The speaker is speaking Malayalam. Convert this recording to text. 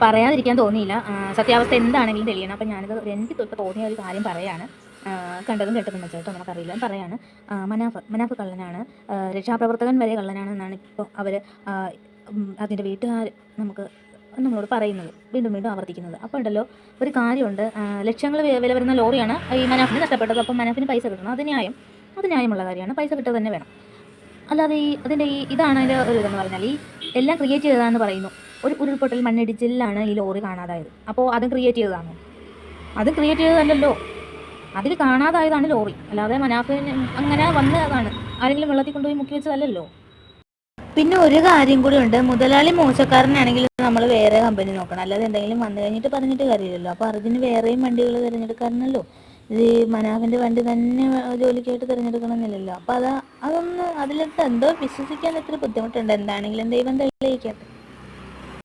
പറയാതിരിക്കാൻ തോന്നിയില്ല. സത്യാവസ്ഥ എന്താണെങ്കിലും തെളിയണം. അപ്പം ഞാനിത് എനിക്ക് തോന്നിയ ഒരു കാര്യം പറയാണ്. കണ്ടതും കേട്ടതും വെച്ചിട്ട് നമുക്കറിയില്ല പറയാണ്. മനാഫ് കള്ളനാണ്, രക്ഷാപ്രവർത്തകൻ വരെ കള്ളനാണെന്നാണ് ഇപ്പോൾ അവർ അതിൻ്റെ വീട്ടുകാർ നമ്മളോട് പറയുന്നത്, വീണ്ടും വീണ്ടും ആവർത്തിക്കുന്നത്. അപ്പോൾ ഉണ്ടല്ലോ ഒരു കാര്യമുണ്ട്, ലക്ഷങ്ങൾ വില വരുന്ന ലോറിയാണ് ഈ മനാഫിന് നഷ്ടപ്പെട്ടത്. അപ്പം മനാഫിന് പൈസ കിട്ടണം, അത് ന്യായമുള്ള കാര്യമാണ്. പൈസ കിട്ടുക തന്നെ വേണം. അല്ലാതെ ഇതാണ് അതിൻ്റെ ഒരു ഇതെന്ന് പറഞ്ഞാൽ, ഈ എല്ലാം ക്രിയേറ്റ് ചെയ്തതാണെന്ന് പറയുന്നു. ഒരു ഉരുൾപൊട്ടൽ മണ്ണിടിച്ചിലാണ് ഈ ലോറി കാണാതായത്. അപ്പോൾ അതും ക്രിയേറ്റ് ചെയ്തതാണോ? അതും ക്രിയേറ്റ് ചെയ്തതല്ലല്ലോ. അതിൽ കാണാതായതാണ് ലോറി, അല്ലാതെ മനാഫിന് അങ്ങനെ വന്നതാണ്. ആരെങ്കിലും വെള്ളത്തിൽ കൊണ്ടുപോയി മുക്കി വെച്ചതല്ലല്ലോ. പിന്നെ ഒരു കാര്യം കൂടി ഉണ്ട്, മുതലാളി മോശക്കാരനാണെങ്കിൽ നമ്മൾ വേറെ കമ്പനി നോക്കണം, അല്ലാതെ എന്തെങ്കിലും വന്നു കഴിഞ്ഞിട്ട് പറഞ്ഞിട്ട് കാര്യമില്ലല്ലോ. അപ്പോൾ അർജുന് വേറെയും വണ്ടികൾ തിരഞ്ഞെടുക്കാറുണ്ടല്ലോ. ഇത് മനാഫിൻ്റെ വണ്ടി തന്നെ ജോലിക്കായിട്ട് തിരഞ്ഞെടുക്കണമെന്നില്ലല്ലോ. അപ്പോൾ അതിലിട്ട് എന്തോ വിശ്വസിക്കാൻ ഇത്തിരി ബുദ്ധിമുട്ടുണ്ട്. എന്താണെങ്കിലും ദൈവം തെളിയിക്കട്ടെ.